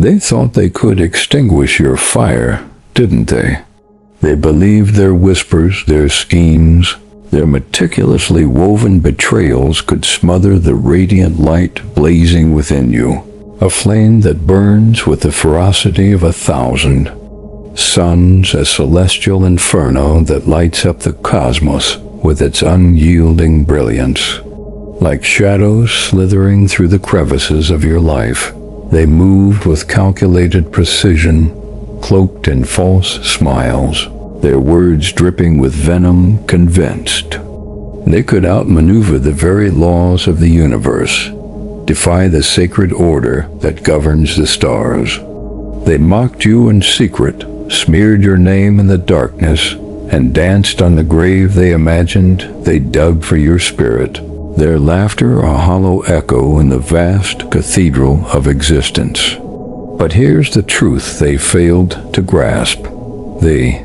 They thought they could extinguish your fire, didn't they? They believed their whispers, their schemes, their meticulously woven betrayals could smother the radiant light blazing within you, a flame that burns with the ferocity of 1,000 suns, a celestial inferno that lights up the cosmos with its unyielding brilliance. Like shadows slithering through the crevices of your life, they moved with calculated precision, cloaked in false smiles, their words dripping with venom, convinced they could outmaneuver the very laws of the universe, defy the sacred order that governs the stars. They mocked you in secret, smeared your name in the darkness, and danced on the grave they imagined they dug for your spirit, their laughter a hollow echo in the vast cathedral of existence. But here's the truth they failed to grasp. The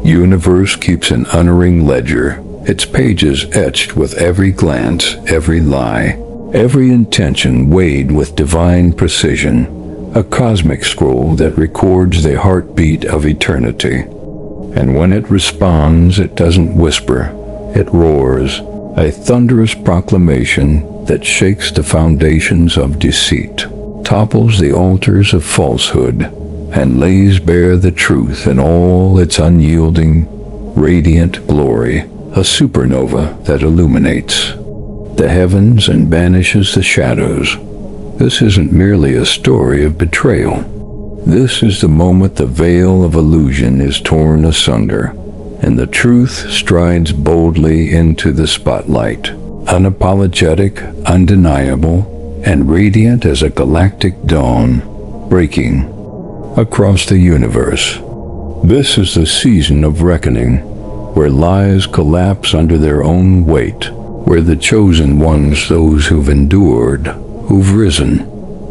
universe keeps an unerring ledger, its pages etched with every glance, every lie, every intention weighed with divine precision, a cosmic scroll that records the heartbeat of eternity. And when it responds, it doesn't whisper, it roars, a thunderous proclamation that shakes the foundations of deceit, topples the altars of falsehood, and lays bare the truth in all its unyielding, radiant glory, a supernova that illuminates the heavens and banishes the shadows. This isn't merely a story of betrayal. This is the moment the veil of illusion is torn asunder, and the truth strides boldly into the spotlight, unapologetic, undeniable, and radiant as a galactic dawn, breaking across the universe. This is the season of reckoning, where lies collapse under their own weight, where the chosen ones, those who've endured, who've risen,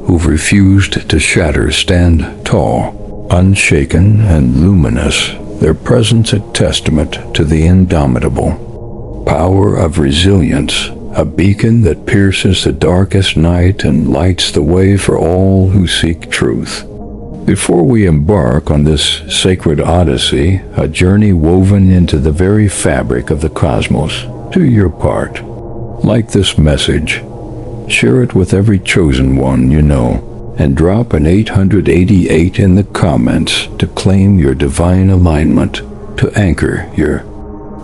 who've refused to shatter, stand tall, unshaken and luminous, their presence a testament to the indomitable power of resilience, a beacon that pierces the darkest night and lights the way for all who seek truth. Before we embark on this sacred odyssey, a journey woven into the very fabric of the cosmos, do your part. Like this message, share it with every chosen one you know, and drop an 888 in the comments to claim your divine alignment, to anchor your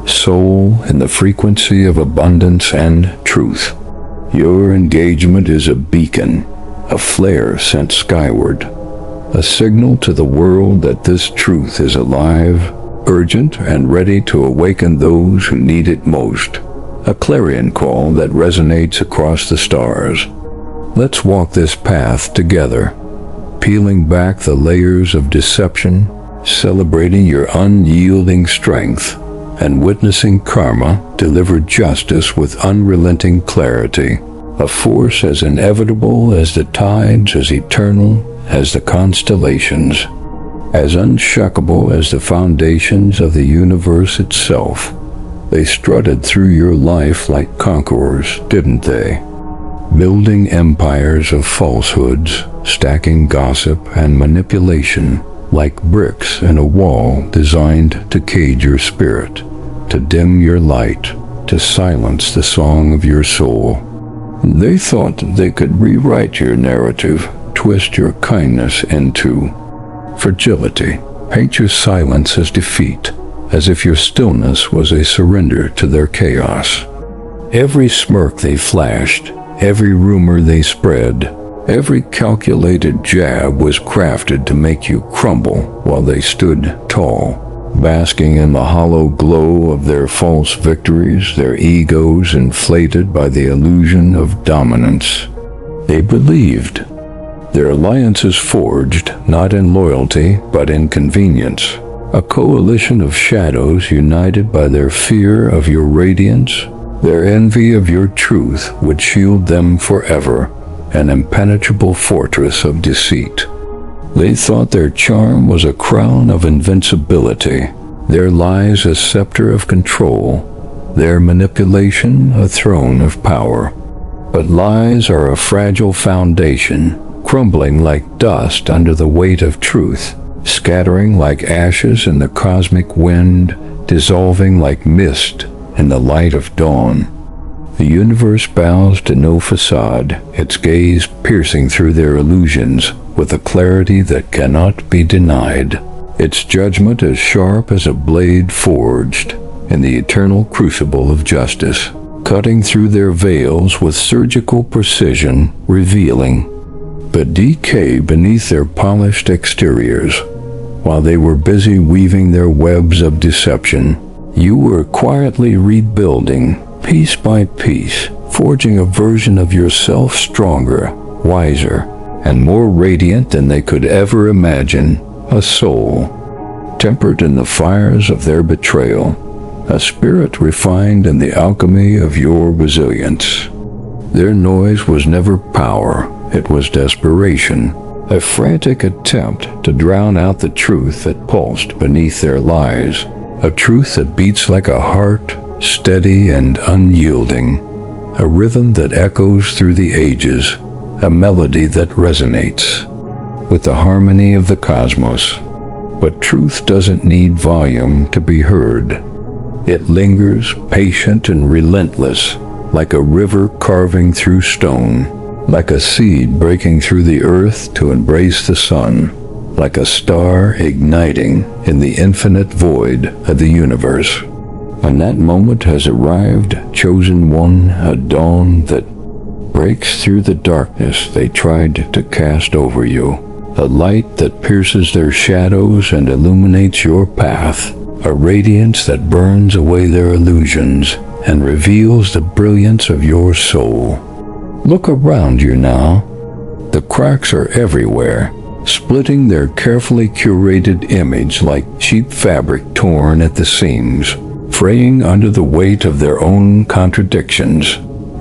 soul in the frequency of abundance and truth. Your engagement is a beacon, a flare sent skyward, a signal to the world that this truth is alive, urgent, and ready to awaken those who need it most. A clarion call that resonates across the stars. Let's walk this path together, peeling back the layers of deception, celebrating your unyielding strength, and witnessing karma deliver justice with unrelenting clarity, a force as inevitable as the tides, as eternal as the constellations, as unshakable as the foundations of the universe itself. They strutted through your life like conquerors, didn't they? Building empires of falsehoods, stacking gossip and manipulation like bricks in a wall designed to cage your spirit, to dim your light, to silence the song of your soul. They thought they could rewrite your narrative, twist your kindness into fragility, paint your silence as defeat, as if your stillness was a surrender to their chaos. Every smirk they flashed, every rumor they spread, every calculated jab was crafted to make you crumble while they stood tall, basking in the hollow glow of their false victories, their egos inflated by the illusion of dominance. They believed their alliances forged not in loyalty but in convenience, a coalition of shadows united by their fear of your radiance. Their envy of your truth would shield them forever, an impenetrable fortress of deceit. They thought their charm was a crown of invincibility, their lies a scepter of control, their manipulation a throne of power. But lies are a fragile foundation, crumbling like dust under the weight of truth, scattering like ashes in the cosmic wind, dissolving like mist in the light of dawn. The universe bows to no facade, its gaze piercing through their illusions with a clarity that cannot be denied. Its judgment as sharp as a blade forged in the eternal crucible of justice, cutting through their veils with surgical precision, revealing the decay beneath their polished exteriors. While they were busy weaving their webs of deception, you were quietly rebuilding, piece by piece, forging a version of yourself stronger, wiser, and more radiant than they could ever imagine, a soul tempered in the fires of their betrayal, a spirit refined in the alchemy of your resilience. Their noise was never power, it was desperation, a frantic attempt to drown out the truth that pulsed beneath their lies, a truth that beats like a heart, steady and unyielding, a rhythm that echoes through the ages, a melody that resonates with the harmony of the cosmos. But truth doesn't need volume to be heard. It lingers, patient and relentless, like a river carving through stone, like a seed breaking through the earth to embrace the sun, like a star igniting in the infinite void of the universe. And that moment has arrived, chosen one, a dawn that breaks through the darkness they tried to cast over you, a light that pierces their shadows and illuminates your path, a radiance that burns away their illusions and reveals the brilliance of your soul. Look around you now. The cracks are everywhere, splitting their carefully curated image like cheap fabric torn at the seams, fraying under the weight of their own contradictions,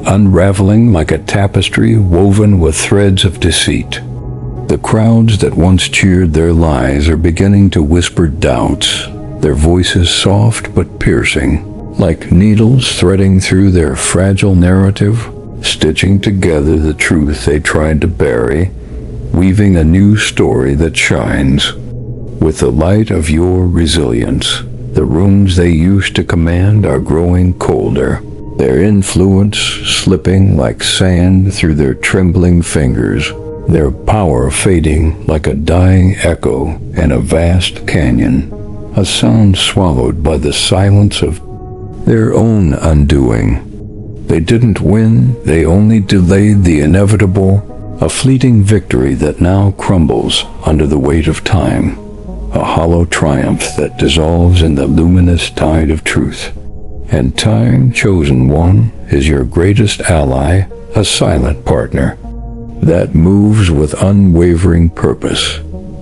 unraveling like a tapestry woven with threads of deceit. The crowds that once cheered their lies are beginning to whisper doubts, their voices soft but piercing, like needles threading through their fragile narrative, stitching together the truth they tried to bury, weaving a new story that shines with the light of your resilience. The rooms they used to command are growing colder, their influence slipping like sand through their trembling fingers, their power fading like a dying echo in a vast canyon, a sound swallowed by the silence of their own undoing. They didn't win, they only delayed the inevitable, a fleeting victory that now crumbles under the weight of time, a hollow triumph that dissolves in the luminous tide of truth. And time, chosen one, is your greatest ally, a silent partner that moves with unwavering purpose,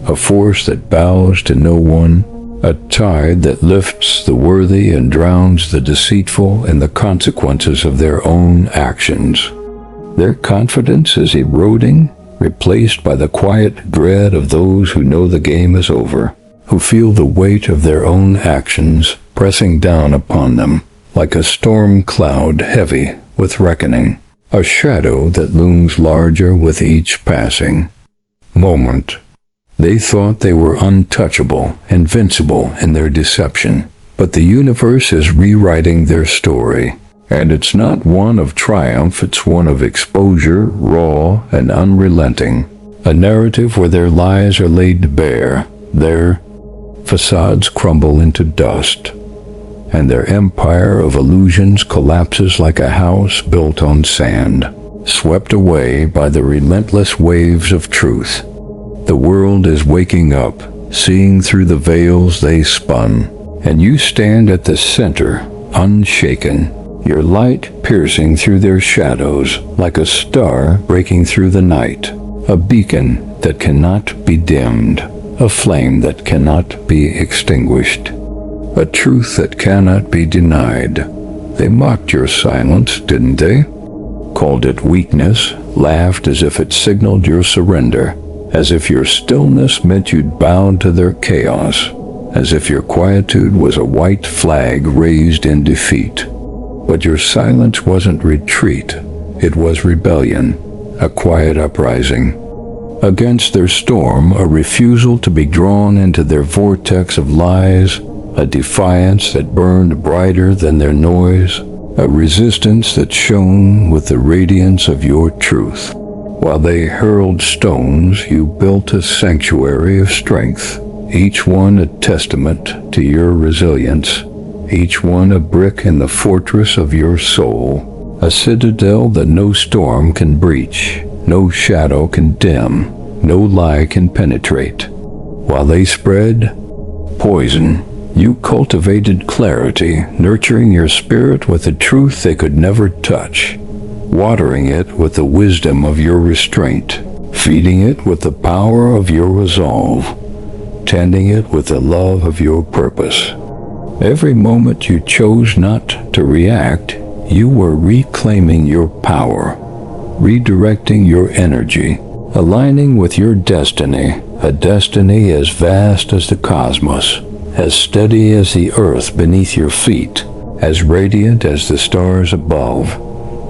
a force that bows to no one, a tide that lifts the worthy and drowns the deceitful in the consequences of their own actions. Their confidence is eroding, replaced by the quiet dread of those who know the game is over, who feel the weight of their own actions pressing down upon them like a storm cloud heavy with reckoning, a shadow that looms larger with each passing moment. They thought they were untouchable, invincible in their deception, but the universe is rewriting their story, and it's not one of triumph, it's one of exposure, raw and unrelenting, a narrative where their lies are laid bare, their facades crumble into dust, and their empire of illusions collapses like a house built on sand, swept away by the relentless waves of truth. The world is waking up, seeing through the veils they spun, and you stand at the center, unshaken, your light piercing through their shadows like a star breaking through the night, a beacon that cannot be dimmed, a flame that cannot be extinguished, a truth that cannot be denied. They mocked your silence, didn't they? Called it weakness, laughed as if it signaled your surrender, as if your stillness meant you'd bowed to their chaos, as if your quietude was a white flag raised in defeat. But your silence wasn't retreat, it was rebellion, a quiet uprising, Against their storm, a refusal to be drawn into their vortex of lies, a defiance that burned brighter than their noise, a resistance that shone with the radiance of your truth. While they hurled stones, you built a sanctuary of strength, each one a testament to your resilience, each one a brick in the fortress of your soul, a citadel that no storm can breach, no shadow can dim, no lie can penetrate. While they spread poison, you cultivated clarity, nurturing your spirit with a truth they could never touch, watering it with the wisdom of your restraint, feeding it with the power of your resolve, tending it with the love of your purpose. Every moment you chose not to react, you were reclaiming your power, redirecting your energy, aligning with your destiny, a destiny as vast as the cosmos, as steady as the earth beneath your feet, as radiant as the stars above,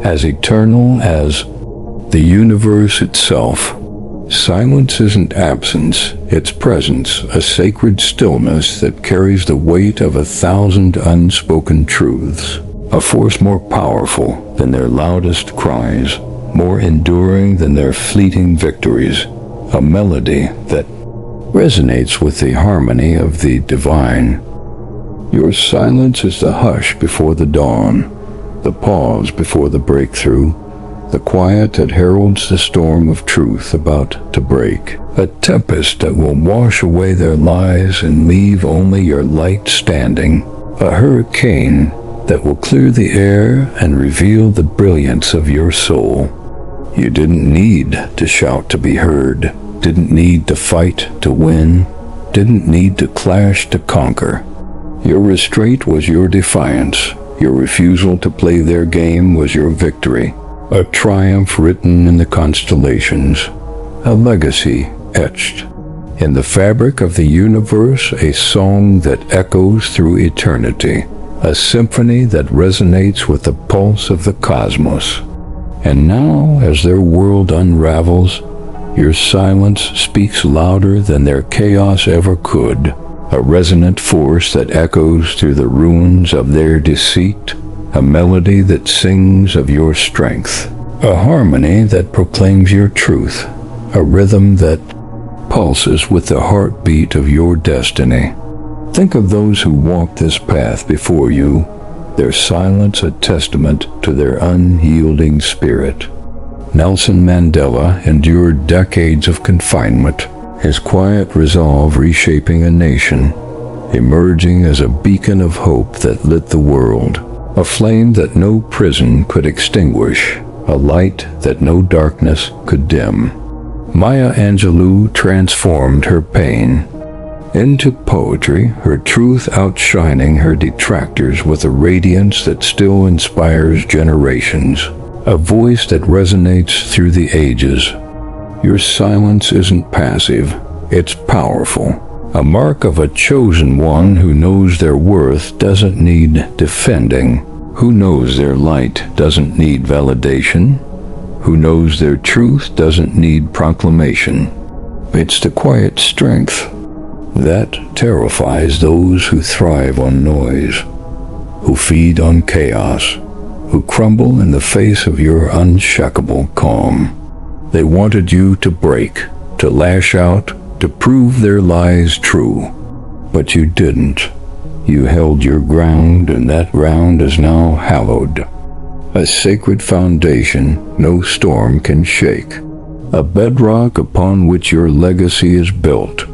as eternal as the universe itself. Silence isn't absence, it's presence, a sacred stillness that carries the weight of 1,000 unspoken truths, a force more powerful than their loudest cries, more enduring than their fleeting victories, a melody that resonates with the harmony of the divine. Your silence is the hush before the dawn, the pause before the breakthrough, the quiet that heralds the storm of truth about to break, a tempest that will wash away their lies and leave only your light standing, a hurricane that will clear the air and reveal the brilliance of your soul. You didn't need to shout to be heard, didn't need to fight to win, didn't need to clash to conquer. Your restraint was your defiance. Your refusal to play their game was your victory, a triumph written in the constellations, a legacy etched in the fabric of the universe, a song that echoes through eternity, a symphony that resonates with the pulse of the cosmos. And now, as their world unravels, your silence speaks louder than their chaos ever could, a resonant force that echoes through the ruins of their deceit, a melody that sings of your strength, a harmony that proclaims your truth, a rhythm that pulses with the heartbeat of your destiny. Think of those who walked this path before you, their silence a testament to their unyielding spirit. Nelson Mandela endured decades of confinement, his quiet resolve reshaping a nation, emerging as a beacon of hope that lit the world, a flame that no prison could extinguish, a light that no darkness could dim. Maya Angelou transformed her pain into poetry, her truth outshining her detractors with a radiance that still inspires generations, a voice that resonates through the ages. Your silence isn't passive, it's powerful, a mark of a chosen one who knows their worth doesn't need defending, who knows their light doesn't need validation, who knows their truth doesn't need proclamation. It's the quiet strength that terrifies those who thrive on noise, who feed on chaos, who crumble in the face of your unshakable calm. They wanted you to break, to lash out, to prove their lies true. But you didn't. You held your ground, and that ground is now hallowed. A sacred foundation no storm can shake. A bedrock upon which your legacy is built.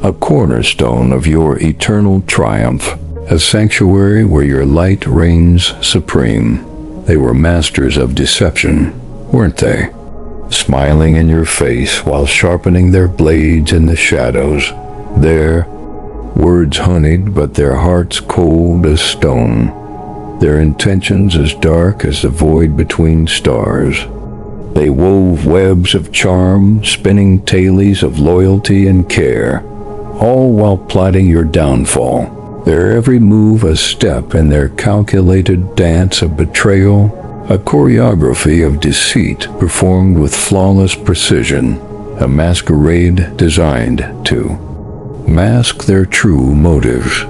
A cornerstone of your eternal triumph. A sanctuary where your light reigns supreme. They were masters of deception, weren't they? Smiling in your face while sharpening their blades in the shadows. Their words honeyed, but their hearts cold as stone. Their intentions as dark as the void between stars. They wove webs of charm, spinning tailies of loyalty and care, all while plotting your downfall. Their every move a step in their calculated dance of betrayal, a choreography of deceit performed with flawless precision. a masquerade designed to mask their true motives.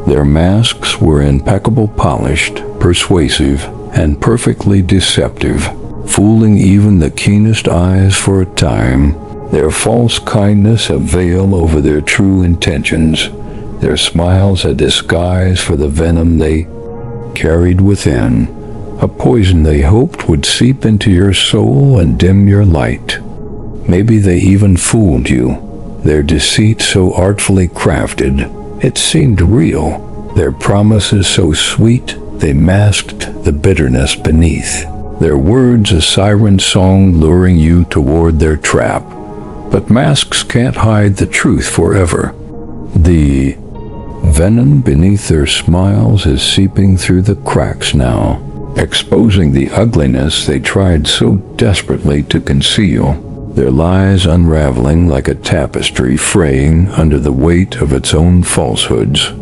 Their masks were impeccably polished, persuasive, and perfectly deceptive, fooling even the keenest eyes for a time. Their false kindness a veil over their true intentions, their smiles a disguise for the venom they carried within, a poison they hoped would seep into your soul and dim your light. Maybe they even fooled you, their deceit so artfully crafted, it seemed real, their promises so sweet, they masked the bitterness beneath, their words a siren song luring you toward their trap. But masks can't hide the truth forever. The venom beneath their smiles is seeping through the cracks now, exposing the ugliness they tried so desperately to conceal, their lies unraveling like a tapestry fraying under the weight of its own falsehoods.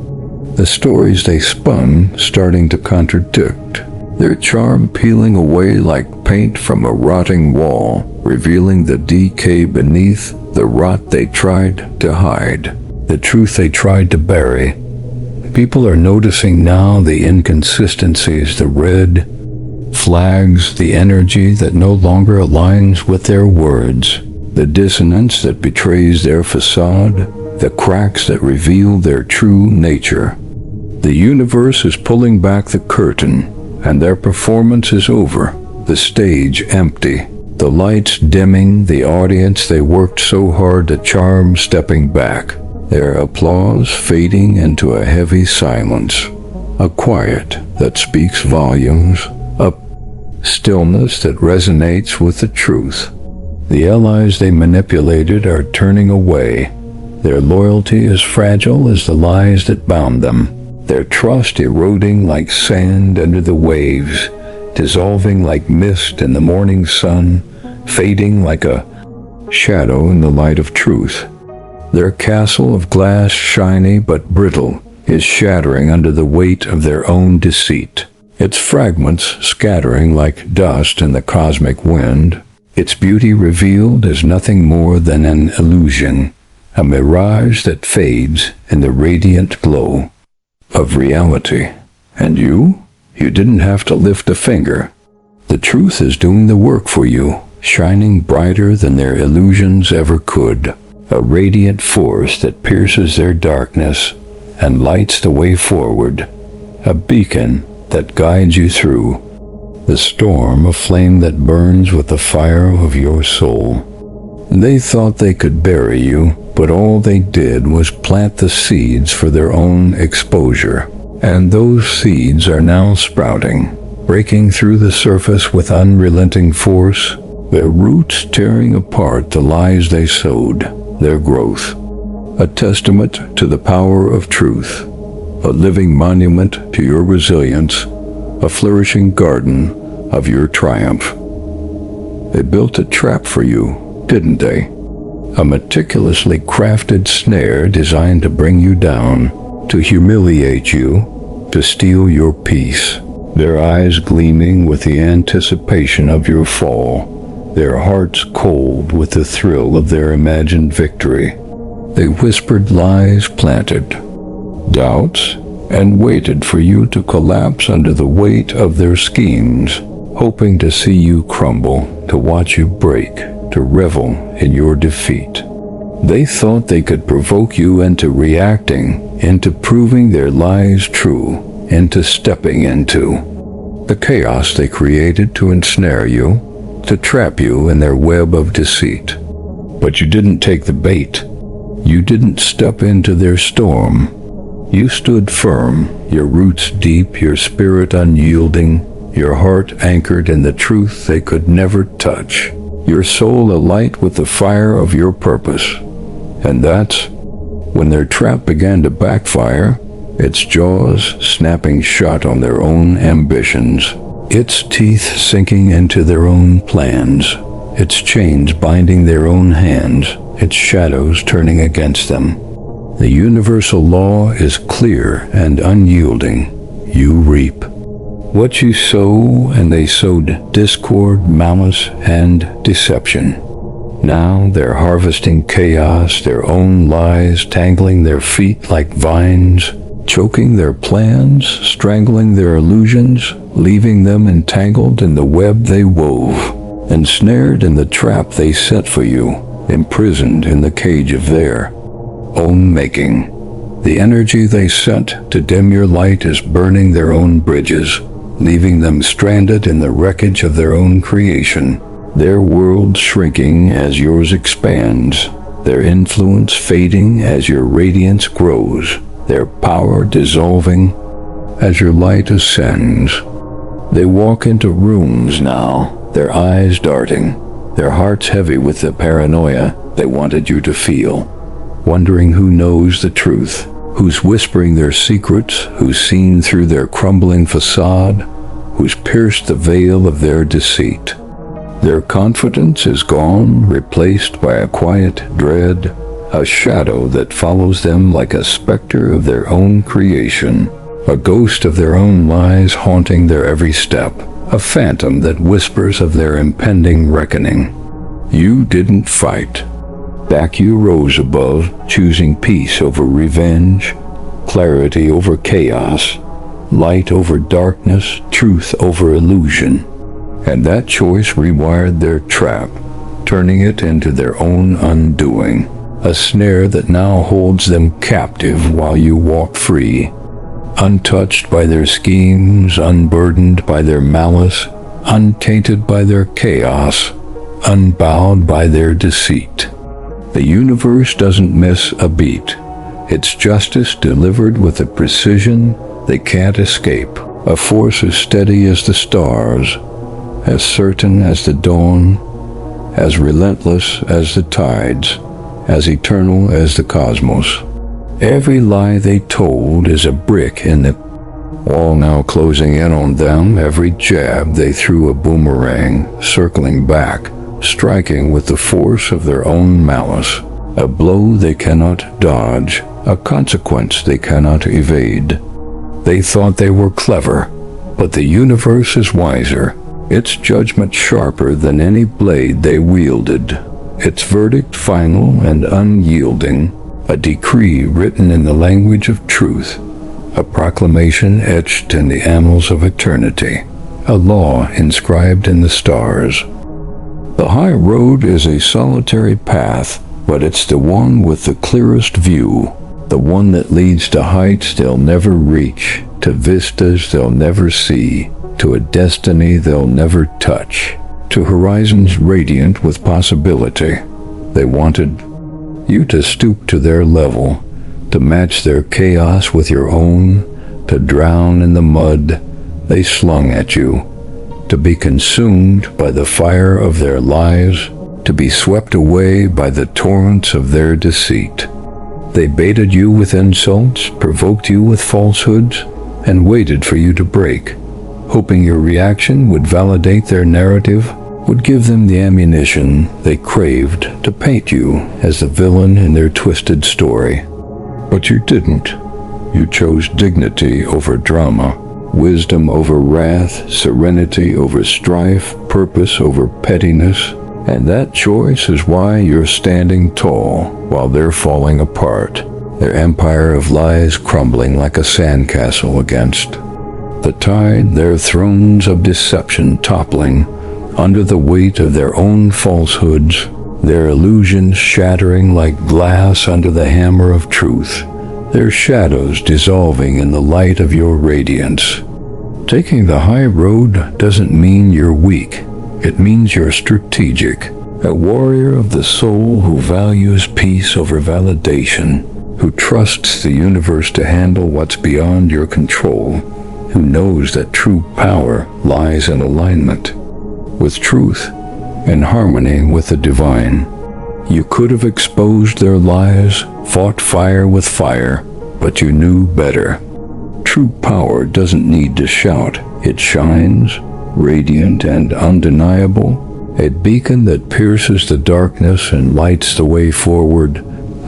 The stories they spun starting to contradict, their charm peeling away like paint from a rotting wall, revealing the decay beneath the rot they tried to hide, the truth they tried to bury. People are noticing now the inconsistencies, the red flags, the energy that no longer aligns with their words, the dissonance that betrays their facade, the cracks that reveal their true nature. The universe is pulling back the curtain, and their performance is over, the stage empty, the lights dimming, the audience they worked so hard to charm stepping back, their applause fading into a heavy silence, a quiet that speaks volumes, a stillness that resonates with the truth. The allies they manipulated are turning away, their loyalty as fragile as the lies that bound them, their trust eroding like sand under the waves, dissolving like mist in the morning sun, fading like a shadow in the light of truth. Their castle of glass, shiny but brittle, is shattering under the weight of their own deceit, its fragments scattering like dust in the cosmic wind, its beauty revealed as nothing more than an illusion, a mirage that fades in the radiant glow of reality. And you didn't have to lift a finger. The truth is doing the work for you, shining brighter than their illusions ever could, a radiant force that pierces their darkness and lights the way forward, a beacon that guides you through the storm, a flame that burns with the fire of your soul. They thought they could bury you, but all they did was plant the seeds for their own exposure. And those seeds are now sprouting, breaking through the surface with unrelenting force, their roots tearing apart the lies they sowed, their growth. A testament to the power of truth, a living monument to your resilience, a flourishing garden of your triumph. They built a trap for you, didn't they? A meticulously crafted snare designed to bring you down, to humiliate you, to steal your peace. Their eyes gleaming with the anticipation of your fall, their hearts cold with the thrill of their imagined victory. They whispered lies, planted doubts, and waited for you to collapse under the weight of their schemes, hoping to see you crumble, to watch you break, to revel in your defeat. They thought they could provoke you into reacting, into proving their lies true, into stepping into the chaos they created to ensnare you, to trap you in their web of deceit. But you didn't take the bait. You didn't step into their storm. You stood firm, your roots deep, your spirit unyielding, your heart anchored in the truth they could never touch, your soul alight with the fire of your purpose. And that's when their trap began to backfire, its jaws snapping shut on their own ambitions, its teeth sinking into their own plans, its chains binding their own hands, its shadows turning against them. The universal law is clear and unyielding. You reap what you sow, and they sowed discord, malice, and deception. Now they're harvesting chaos, their own lies, tangling their feet like vines, choking their plans, strangling their illusions, leaving them entangled in the web they wove, ensnared in the trap they set for you, imprisoned in the cage of their own making. The energy they sent to dim your light is burning their own bridges, leaving them stranded in the wreckage of their own creation, their world shrinking as yours expands, their influence fading as your radiance grows, their power dissolving as your light ascends. They walk into rooms now, their eyes darting, their hearts heavy with the paranoia they wanted you to feel, wondering who knows the truth, who's whispering their secrets, who's seen through their crumbling facade, who's pierced the veil of their deceit. Their confidence is gone, replaced by a quiet dread, a shadow that follows them like a specter of their own creation, a ghost of their own lies haunting their every step, a phantom that whispers of their impending reckoning. You didn't fight. Back you rose above, choosing peace over revenge, clarity over chaos, light over darkness, truth over illusion. And that choice rewired their trap, turning it into their own undoing, a snare that now holds them captive while you walk free, untouched by their schemes, unburdened by their malice, untainted by their chaos, unbowed by their deceit. The universe doesn't miss a beat. It's justice delivered with a precision they can't escape, a force as steady as the stars, as certain as the dawn, as relentless as the tides, as eternal as the cosmos. Every lie they told is a brick in the wall now closing in on them. Every jab they threw a boomerang, circling back, striking with the force of their own malice. A blow they cannot dodge, a consequence they cannot evade. They thought they were clever, but the universe is wiser. Its judgment sharper than any blade they wielded, its verdict final and unyielding, a decree written in the language of truth, a proclamation etched in the annals of eternity, a law inscribed in the stars. The high road is a solitary path, but it's the one with the clearest view, the one that leads to heights they'll never reach, to vistas they'll never see, to a destiny they'll never touch, to horizons radiant with possibility. They wanted you to stoop to their level, to match their chaos with your own, to drown in the mud they slung at you, to be consumed by the fire of their lies, to be swept away by the torrents of their deceit. They baited you with insults, provoked you with falsehoods, and waited for you to break, hoping your reaction would validate their narrative, would give them the ammunition they craved to paint you as the villain in their twisted story. But you didn't. You chose dignity over drama, wisdom over wrath, serenity over strife, purpose over pettiness, and that choice is why you're standing tall while they're falling apart, their empire of lies crumbling like a sandcastle against the tide, their thrones of deception toppling under the weight of their own falsehoods, their illusions shattering like glass under the hammer of truth, their shadows dissolving in the light of your radiance. Taking the high road doesn't mean you're weak. It means you're strategic, a warrior of the soul who values peace over validation, who trusts the universe to handle what's beyond your control, who knows that true power lies in alignment with truth, in harmony with the divine. You could have exposed their lies, fought fire with fire, but you knew better. True power doesn't need to shout. It shines, radiant and undeniable, a beacon that pierces the darkness and lights the way forward,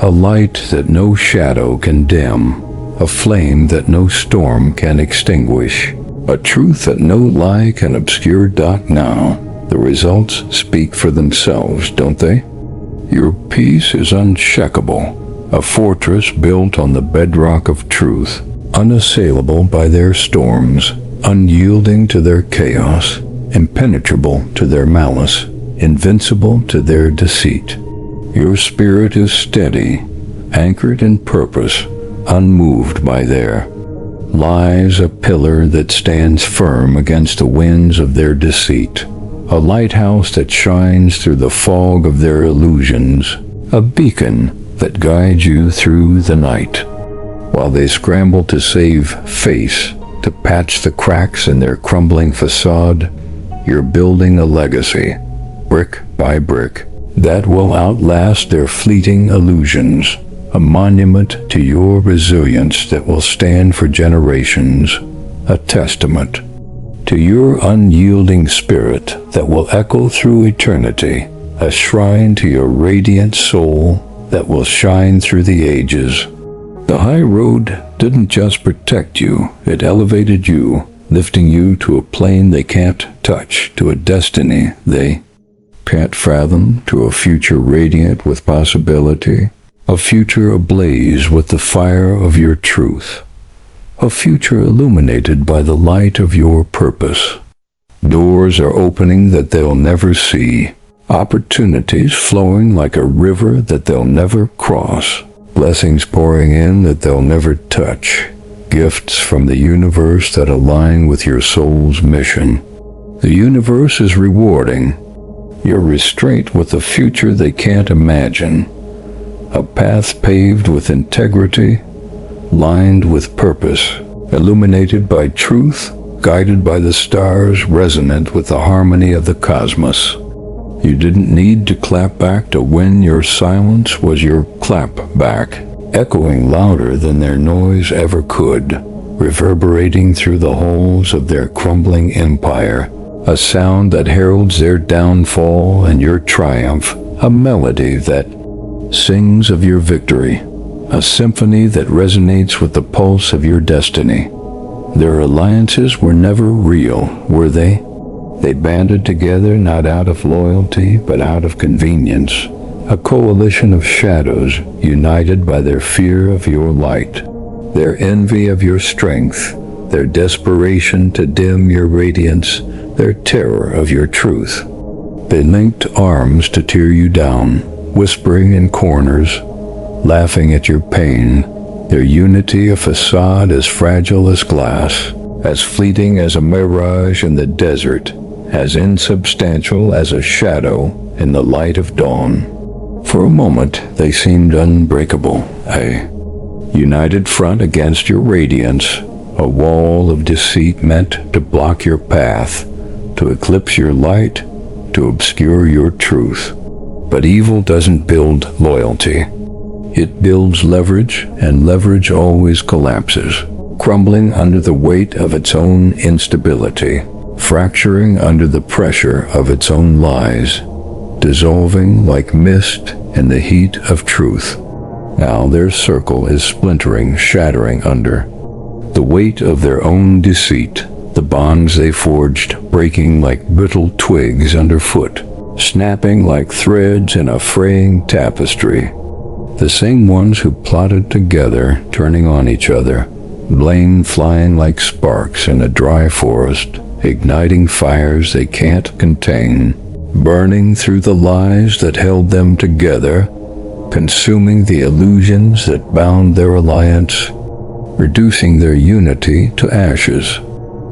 a light that no shadow can dim, a flame that no storm can extinguish, a truth that no lie can obscure. Now, the results speak for themselves, don't they? Your peace is unshakable, a fortress built on the bedrock of truth, unassailable by their storms, unyielding to their chaos, impenetrable to their malice, invincible to their deceit. Your spirit is steady, anchored in purpose, unmoved by their lies, a pillar that stands firm against the winds of their deceit, a lighthouse that shines through the fog of their illusions, a beacon that guides you through the night. While they scramble to save face, to patch the cracks in their crumbling facade, you're building a legacy, brick by brick, that will outlast their fleeting illusions, a monument to your resilience that will stand for generations, a testament to your unyielding spirit that will echo through eternity, a shrine to your radiant soul that will shine through the ages. The high road didn't just protect you, it elevated you, lifting you to a plane they can't touch, to a destiny they can't fathom, to a future radiant with possibility, a future ablaze with the fire of your truth, a future illuminated by the light of your purpose. Doors are opening that they'll never see, opportunities flowing like a river that they'll never cross, blessings pouring in that they'll never touch, gifts from the universe that align with your soul's mission. The universe is rewarding your restraint with a future they can't imagine, a path paved with integrity, lined with purpose, illuminated by truth, guided by the stars, resonant with the harmony of the cosmos. You didn't need to clap back to win. Your silence was your clap back, echoing louder than their noise ever could, reverberating through the halls of their crumbling empire, a sound that heralds their downfall and your triumph, a melody that sings of your victory, a symphony that resonates with the pulse of your destiny. Their alliances were never real, were they? They banded together not out of loyalty, but out of convenience, a coalition of shadows united by their fear of your light, their envy of your strength, their desperation to dim your radiance, their terror of your truth. They linked arms to tear you down, whispering in corners, laughing at your pain, their unity a facade as fragile as glass, as fleeting as a mirage in the desert, as insubstantial as a shadow in the light of dawn. For a moment they seemed unbreakable, a united front against your radiance, a wall of deceit meant to block your path, to eclipse your light, to obscure your truth. But evil doesn't build loyalty. It builds leverage, and leverage always collapses, crumbling under the weight of its own instability, fracturing under the pressure of its own lies, dissolving like mist in the heat of truth. Now their circle is splintering, shattering under the weight of their own deceit, the bonds they forged breaking like brittle twigs underfoot, snapping like threads in a fraying tapestry. The same ones who plotted together, turning on each other, blame flying like sparks in a dry forest, igniting fires they can't contain, burning through the lies that held them together, consuming the illusions that bound their alliance, reducing their unity to ashes.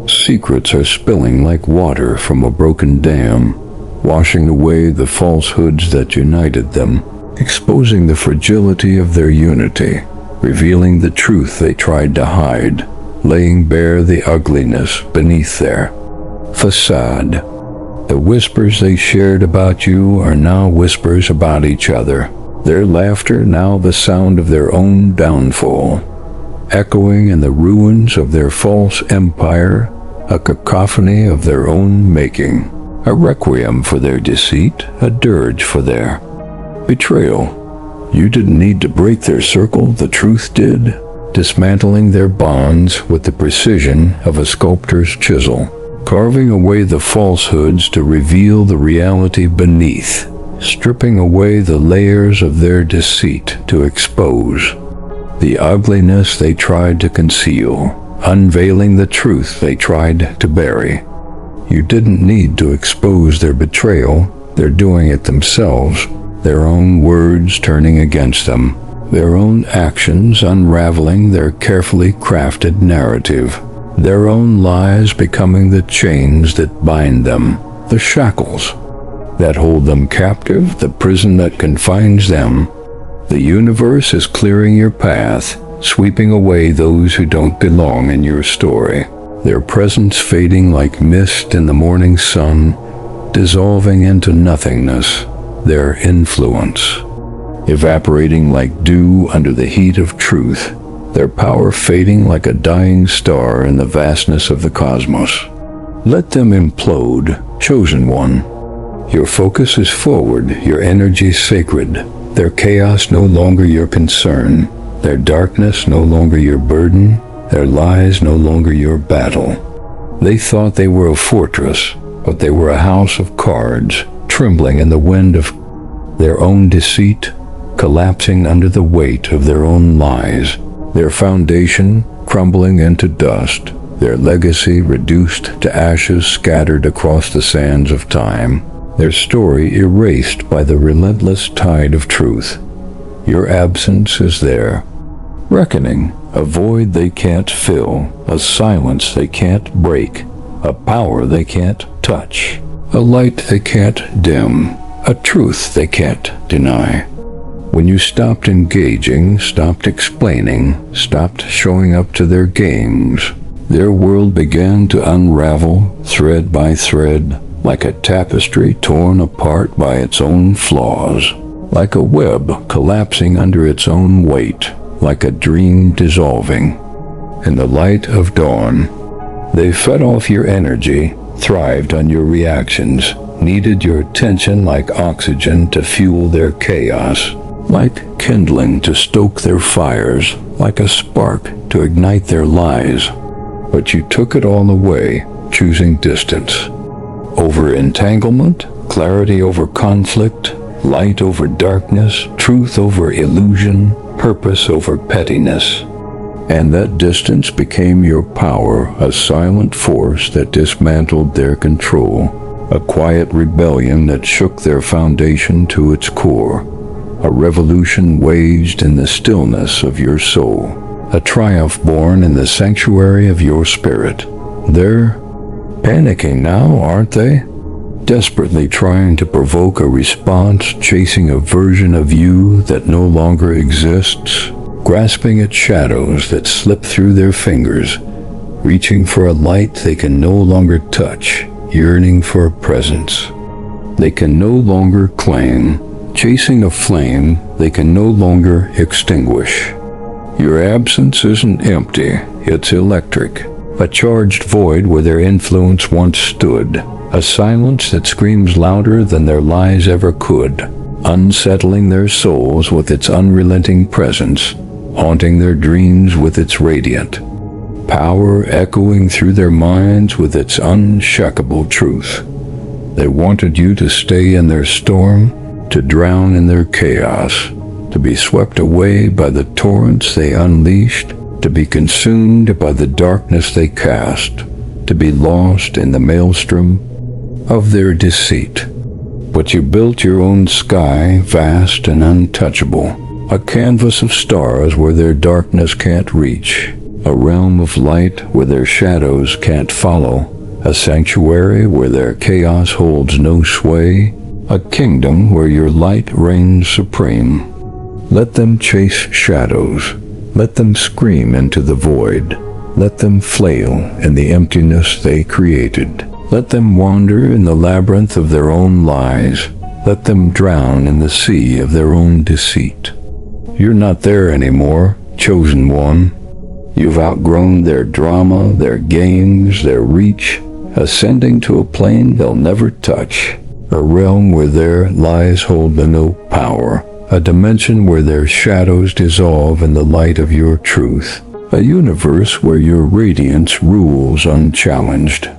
Secrets are spilling like water from a broken dam, washing away the falsehoods that united them, exposing the fragility of their unity, revealing the truth they tried to hide, laying bare the ugliness beneath their facade. The whispers they shared about you are now whispers about each other, their laughter now the sound of their own downfall, echoing in the ruins of their false empire, a cacophony of their own making, a requiem for their deceit, a dirge for their betrayal. You didn't need to break their circle, the truth did, dismantling their bonds with the precision of a sculptor's chisel, carving away the falsehoods to reveal the reality beneath. stripping away the layers of their deceit to expose the ugliness they tried to conceal, unveiling the truth they tried to bury. You didn't need to expose their betrayal. They're doing it themselves, their own words turning against them, their own actions unraveling their carefully crafted narrative, their own lies becoming the chains that bind them, the shackles that hold them captive, the prison that confines them. The universe is clearing your path, sweeping away those who don't belong in your story, their presence fading like mist in the morning sun, dissolving into nothingness, their influence evaporating like dew under the heat of truth, their power fading like a dying star in the vastness of the cosmos. Let them implode, chosen one. Your focus is forward, your energy sacred, their chaos no longer your concern, their darkness no longer your burden, their lies no longer your battle. They thought they were a fortress, but they were a house of cards, trembling in the wind of their own deceit, collapsing under the weight of their own lies, their foundation crumbling into dust, their legacy reduced to ashes scattered across the sands of time, their story erased by the relentless tide of truth. Your absence is their reckoning, a void they can't fill, a silence they can't break, a power they can't touch, a light they can't dim, a truth they can't deny. When you stopped engaging, stopped explaining, stopped showing up to their games, their world began to unravel thread by thread, like a tapestry torn apart by its own flaws, like a web collapsing under its own weight, like a dream dissolving. In the light of dawn, they fed off your energy, thrived on your reactions, needed your attention like oxygen to fuel their chaos, like kindling to stoke their fires, like a spark to ignite their lies. But you took it all away, choosing distance. Over entanglement, clarity over conflict, light over darkness, truth over illusion, purpose over pettiness. And that distance became your power, a silent force that dismantled their control, a quiet rebellion that shook their foundation to its core. A revolution waged in the stillness of your soul, a triumph born in the sanctuary of your spirit. They're panicking now, aren't they? Desperately trying to provoke a response, chasing a version of you that no longer exists, grasping at shadows that slip through their fingers, reaching for a light they can no longer touch, yearning for a presence they can no longer claim, chasing a flame they can no longer extinguish. Your absence isn't empty, it's electric, a charged void where their influence once stood, a silence that screams louder than their lies ever could, unsettling their souls with its unrelenting presence, haunting their dreams with its radiant power, echoing through their minds with its unshakable truth. They wanted you to stay in their storm, to drown in their chaos, to be swept away by the torrents they unleashed, to be consumed by the darkness they cast, to be lost in the maelstrom of their deceit. But you built your own sky, vast and untouchable, a canvas of stars where their darkness can't reach, a realm of light where their shadows can't follow, a sanctuary where their chaos holds no sway, a kingdom where your light reigns supreme. Let them chase shadows. Let them scream into the void. Let them flail in the emptiness they created. Let them wander in the labyrinth of their own lies. Let them drown in the sea of their own deceit. You're not there anymore, chosen one. You've outgrown their drama, their games, their reach, ascending to a plane they'll never touch, a realm where their lies hold no power, a dimension where their shadows dissolve in the light of your truth, a universe where your radiance rules unchallenged.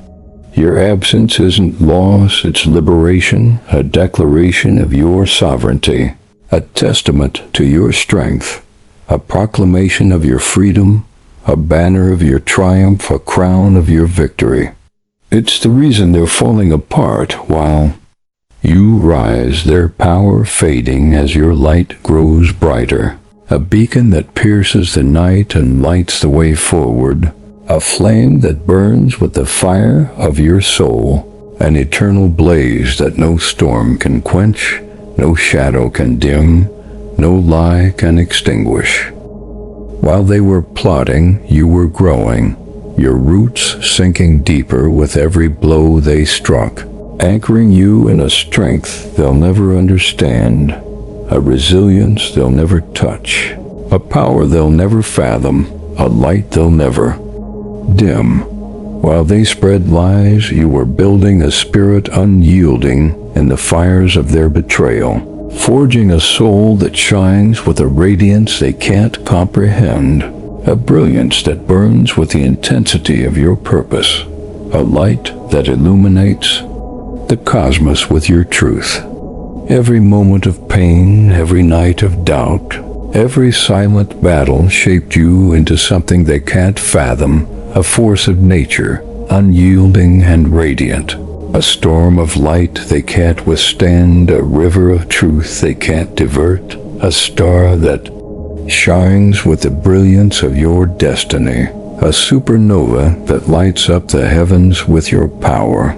Your absence isn't loss, it's liberation, a declaration of your sovereignty, a testament to your strength, a proclamation of your freedom, a banner of your triumph, a crown of your victory. It's the reason they're falling apart while you rise, their power fading as your light grows brighter, a beacon that pierces the night and lights the way forward, a flame that burns with the fire of your soul, an eternal blaze that no storm can quench, no shadow can dim, no lie can extinguish. While they were plotting, you were growing, your roots sinking deeper with every blow they struck, anchoring you in a strength they'll never understand, a resilience they'll never touch, a power they'll never fathom, a light they'll never dim. While they spread lies, you were building a spirit unyielding in the fires of their betrayal, forging a soul that shines with a radiance they can't comprehend, a brilliance that burns with the intensity of your purpose, a light that illuminates the cosmos with your truth. Every moment of pain, every night of doubt, every silent battle shaped you into something they can't fathom, a force of nature, unyielding and radiant, a storm of light they can't withstand, a river of truth they can't divert, a star that shines with the brilliance of your destiny, a supernova that lights up the heavens with your power.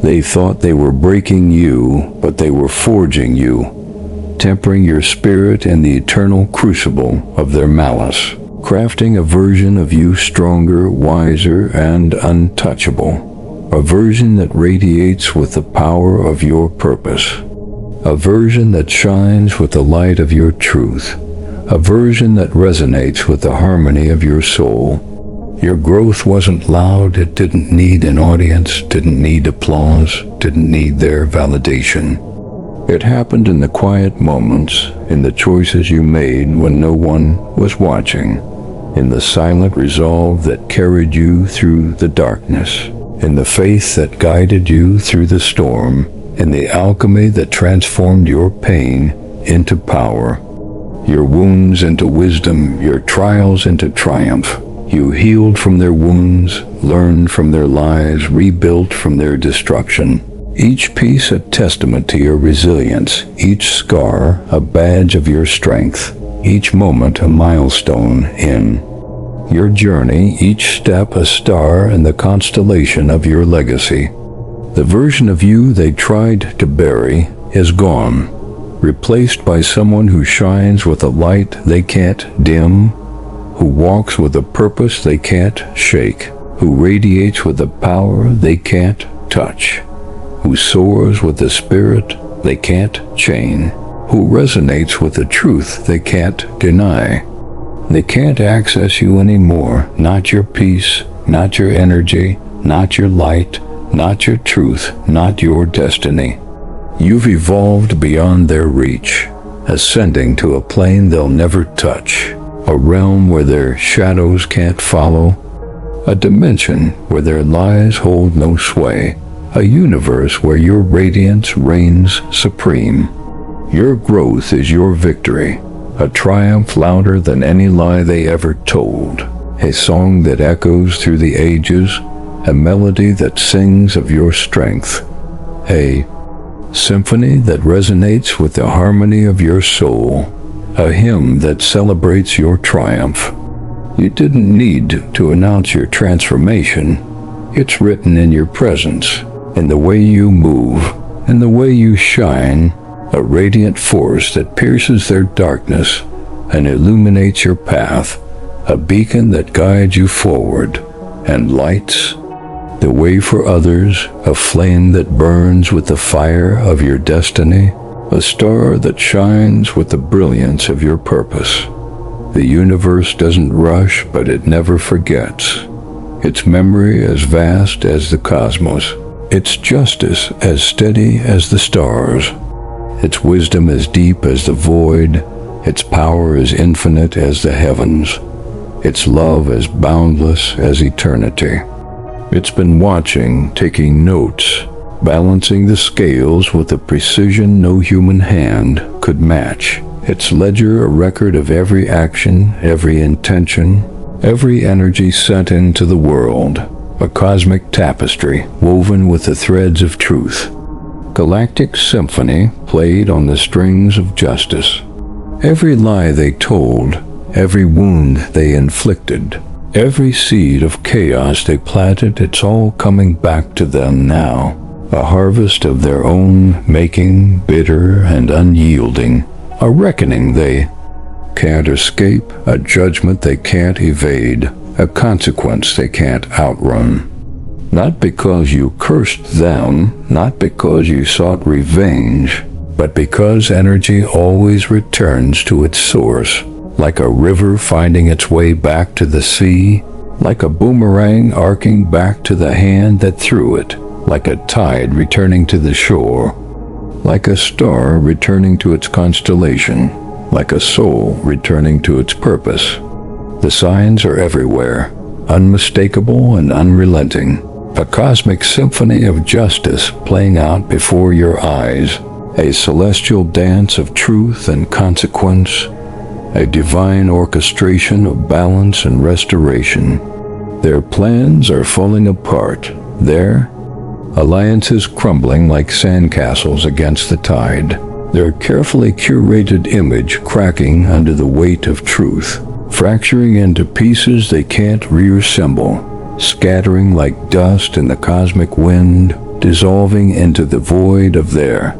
They thought they were breaking you, but they were forging you, tempering your spirit in the eternal crucible of their malice, crafting a version of you stronger, wiser, and untouchable, a version that radiates with the power of your purpose, a version that shines with the light of your truth, a version that resonates with the harmony of your soul. Your growth wasn't loud, it didn't need an audience, didn't need applause, didn't need their validation. It happened in the quiet moments, in the choices you made when no one was watching, in the silent resolve that carried you through the darkness, in the faith that guided you through the storm, in the alchemy that transformed your pain into power, your wounds into wisdom, your trials into triumph. You healed from their wounds, learned from their lies, rebuilt from their destruction. Each piece a testament to your resilience, each scar a badge of your strength, each moment a milestone in your journey, each step a star in the constellation of your legacy. The version of you they tried to bury is gone, replaced by someone who shines with a light they can't dim, who walks with a purpose they can't shake, who radiates with a power they can't touch, who soars with a spirit they can't chain, who resonates with a truth they can't deny. They can't access you anymore, not your peace, not your energy, not your light, not your truth, not your destiny. You've evolved beyond their reach, ascending to a plane they'll never touch, a realm where their shadows can't follow, a dimension where their lies hold no sway, a universe where your radiance reigns supreme. Your growth is your victory, a triumph louder than any lie they ever told, a song that echoes through the ages, a melody that sings of your strength, a symphony that resonates with the harmony of your soul, a hymn that celebrates your triumph. You didn't need to announce your transformation. It's written in your presence, in the way you move, in the way you shine, a radiant force that pierces their darkness and illuminates your path, a beacon that guides you forward and lights the way for others, a flame that burns with the fire of your destiny, a star that shines with the brilliance of your purpose. The universe doesn't rush, but it never forgets. Its memory as vast as the cosmos, its justice as steady as the stars, its wisdom as deep as the void, its power as infinite as the heavens, its love as boundless as eternity. It's been watching, taking notes, balancing the scales with a precision no human hand could match. Its ledger a record of every action, every intention, every energy sent into the world. A cosmic tapestry woven with the threads of truth. Galactic symphony played on the strings of justice. Every lie they told, every wound they inflicted, every seed of chaos they planted, it's all coming back to them now. A harvest of their own making, bitter and unyielding. A reckoning they can't escape, a judgment they can't evade, a consequence they can't outrun. Not because you cursed them, not because you sought revenge, but because energy always returns to its source, like a river finding its way back to the sea, like a boomerang arcing back to the hand that threw it, like a tide returning to the shore, like a star returning to its constellation, like a soul returning to its purpose. The signs are everywhere, unmistakable and unrelenting. A cosmic symphony of justice playing out before your eyes, a celestial dance of truth and consequence, a divine orchestration of balance and restoration. Their plans are falling apart. Their alliances crumbling like sandcastles against the tide. Their carefully curated image cracking under the weight of truth, fracturing into pieces they can't reassemble. Scattering like dust in the cosmic wind, dissolving into the void of their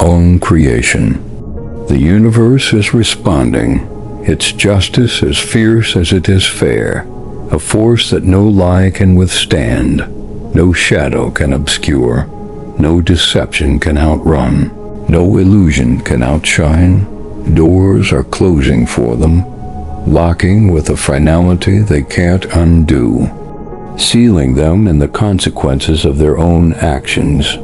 own creation. The universe is responding, its justice as fierce as it is fair, a force that no lie can withstand, no shadow can obscure, no deception can outrun, no illusion can outshine. Doors are closing for them, locking with a finality they can't undo. Sealing them in the consequences of their own actions,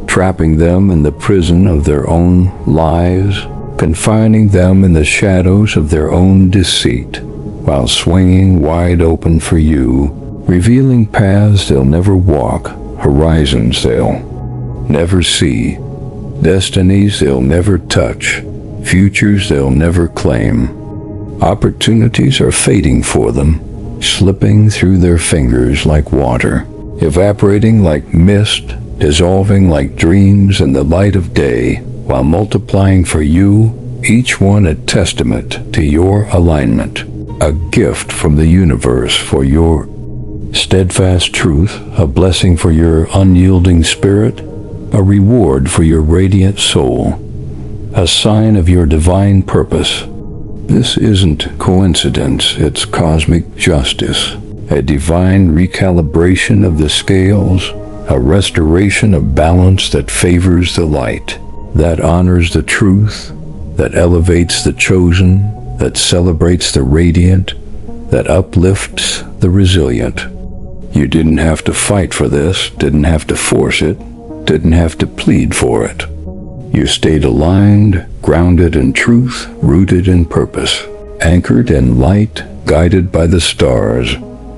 trapping them in the prison of their own lies, confining them in the shadows of their own deceit, while swinging wide open for you, revealing paths they'll never walk, horizons they'll never see, destinies they'll never touch, futures they'll never claim. Opportunities are fading for them, slipping through their fingers like water, evaporating like mist, dissolving like dreams in the light of day, while multiplying for you, each one a testament to your alignment, a gift from the universe for your steadfast truth, a blessing for your unyielding spirit, a reward for your radiant soul, a sign of your divine purpose. This isn't coincidence, it's cosmic justice, a divine recalibration of the scales, a restoration of balance that favors the light, that honors the truth, that elevates the chosen, that celebrates the radiant, that uplifts the resilient. You didn't have to fight for this, didn't have to force it, didn't have to plead for it. You stayed aligned, grounded in truth, rooted in purpose, anchored in light, guided by the stars,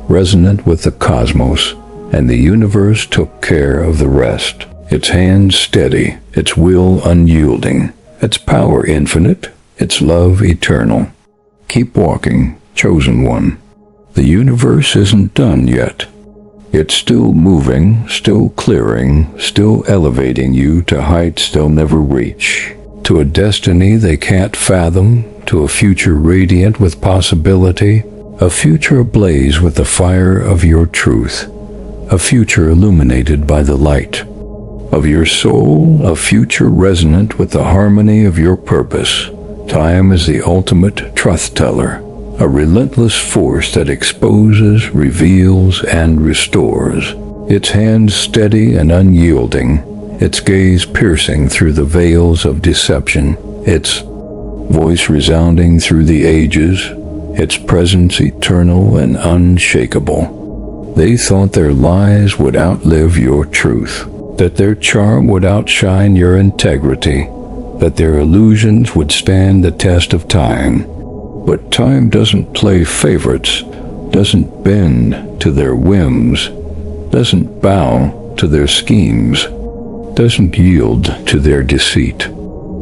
resonant with the cosmos, and the universe took care of the rest. Its hands steady, its will unyielding, its power infinite, its love eternal. Keep walking, chosen one. The universe isn't done yet. It's still moving, still clearing, still elevating you to heights they'll never reach, to a destiny they can't fathom, to a future radiant with possibility, a future ablaze with the fire of your truth, a future illuminated by the light of your soul, a future resonant with the harmony of your purpose. Time is the ultimate truth-teller, a relentless force that exposes, reveals, and restores. Its hands steady and unyielding, its gaze piercing through the veils of deception, its voice resounding through the ages, its presence eternal and unshakable. They thought their lies would outlive your truth, that their charm would outshine your integrity, that their illusions would stand the test of time. But time doesn't play favorites, doesn't bend to their whims. doesn't bow to their schemes, doesn't yield to their deceit.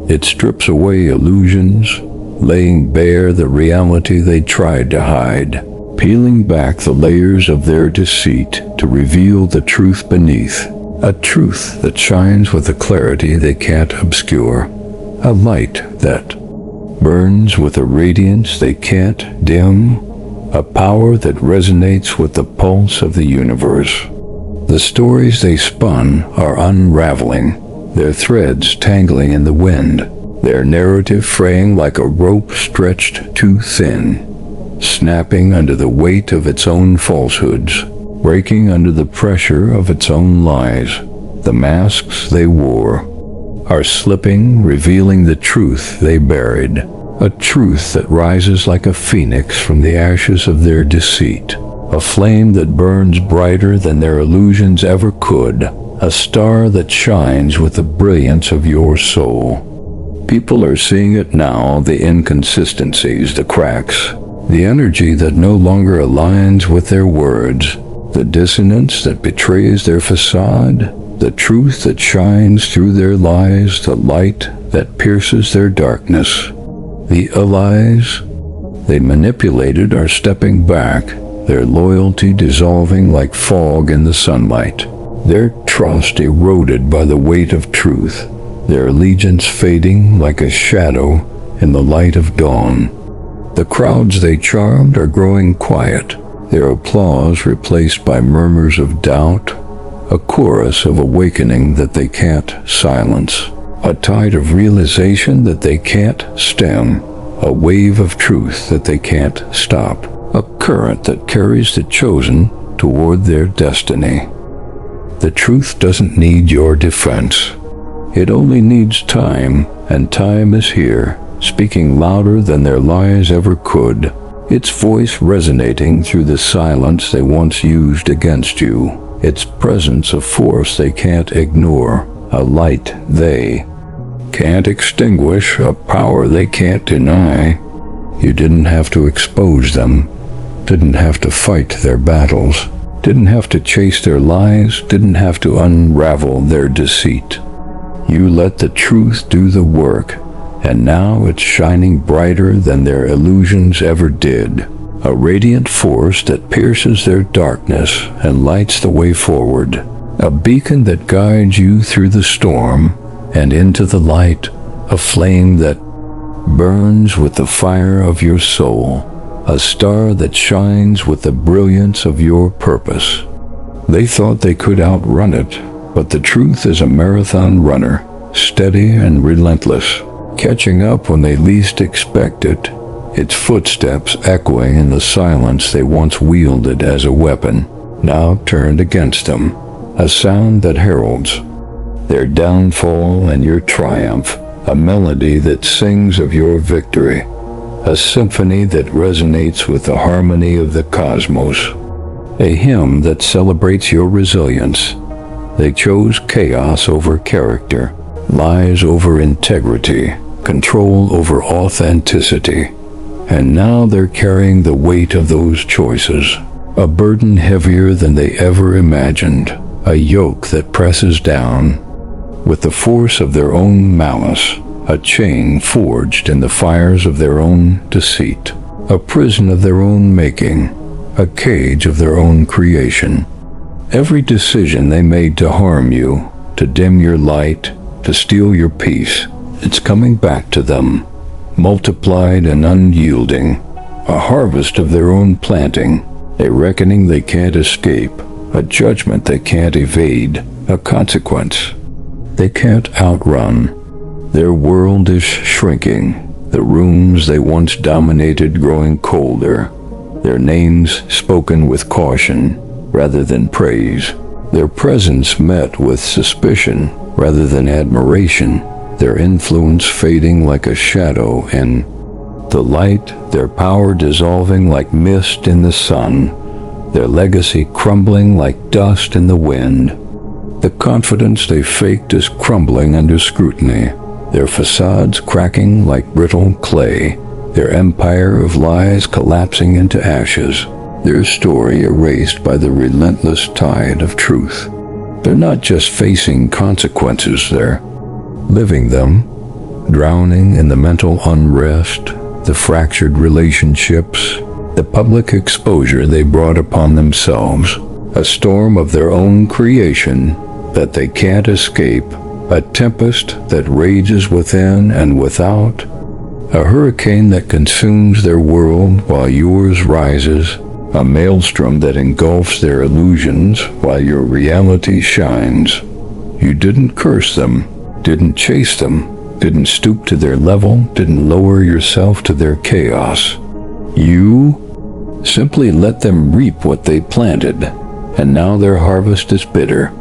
It strips away illusions, laying bare the reality they tried to hide, peeling back the layers of their deceit to reveal the truth beneath, a truth that shines with a clarity they can't obscure, a light that burns with a radiance they can't dim, a power that resonates with the pulse of the universe. The stories they spun are unraveling, their threads tangling in the wind, their narrative fraying like a rope stretched too thin, snapping under the weight of its own falsehoods, breaking under the pressure of its own lies. The masks they wore are slipping, revealing the truth they buried, a truth that rises like a phoenix from the ashes of their deceit, a flame that burns brighter than their illusions ever could, a star that shines with the brilliance of your soul. People are seeing it now, the inconsistencies, the cracks, the energy that no longer aligns with their words, the dissonance that betrays their facade, the truth that shines through their lies, the light that pierces their darkness. The allies they manipulated are stepping back, their loyalty dissolving like fog in the sunlight, their trust eroded by the weight of truth, their allegiance fading like a shadow in the light of dawn. The crowds they charmed are growing quiet, their applause replaced by murmurs of doubt, a chorus of awakening that they can't silence, a tide of realization that they can't stem, a wave of truth that they can't stop, a current that carries the chosen toward their destiny. The truth doesn't need your defense. It only needs time, and time is here, speaking louder than their lies ever could, its voice resonating through the silence they once used against you, its presence a force they can't ignore, a light they can't extinguish, a power they can't deny. You didn't have to expose them, didn't have to fight their battles, didn't have to chase their lies, didn't have to unravel their deceit. You let the truth do the work, and now it's shining brighter than their illusions ever did, a radiant force that pierces their darkness and lights the way forward, a beacon that guides you through the storm and into the light, a flame that burns with the fire of your soul, a star that shines with the brilliance of your purpose. They thought they could outrun it, but the truth is a marathon runner, steady and relentless, catching up when they least expect it, its footsteps echoing in the silence they once wielded as a weapon, now turned against them, a sound that heralds their downfall and your triumph, a melody that sings of your victory, a symphony that resonates with the harmony of the cosmos, a hymn that celebrates your resilience. They chose chaos over character, lies over integrity, control over authenticity, and now they're carrying the weight of those choices, a burden heavier than they ever imagined, a yoke that presses down with the force of their own malice, a chain forged in the fires of their own deceit, a prison of their own making, a cage of their own creation. Every decision they made to harm you, to dim your light, to steal your peace, it's coming back to them, multiplied and unyielding, a harvest of their own planting, a reckoning they can't escape, a judgment they can't evade, a consequence they can't outrun. Their world is shrinking, the rooms they once dominated growing colder, their names spoken with caution rather than praise, their presence met with suspicion rather than admiration, their influence fading like a shadow in the light, their power dissolving like mist in the sun, their legacy crumbling like dust in the wind. The confidence they faked is crumbling under scrutiny, their facades cracking like brittle clay, their empire of lies collapsing into ashes. their story erased by the relentless tide of truth. They're not just facing consequences, they're living them, drowning in the mental unrest, the fractured relationships, the public exposure they brought upon themselves, a storm of their own creation that they can't escape, a tempest that rages within and without, a hurricane that consumes their world while yours rises, a maelstrom that engulfs their illusions while your reality shines. You didn't curse them, didn't chase them, didn't stoop to their level, didn't lower yourself to their chaos. You simply let them reap what they planted, and now their harvest is bitter,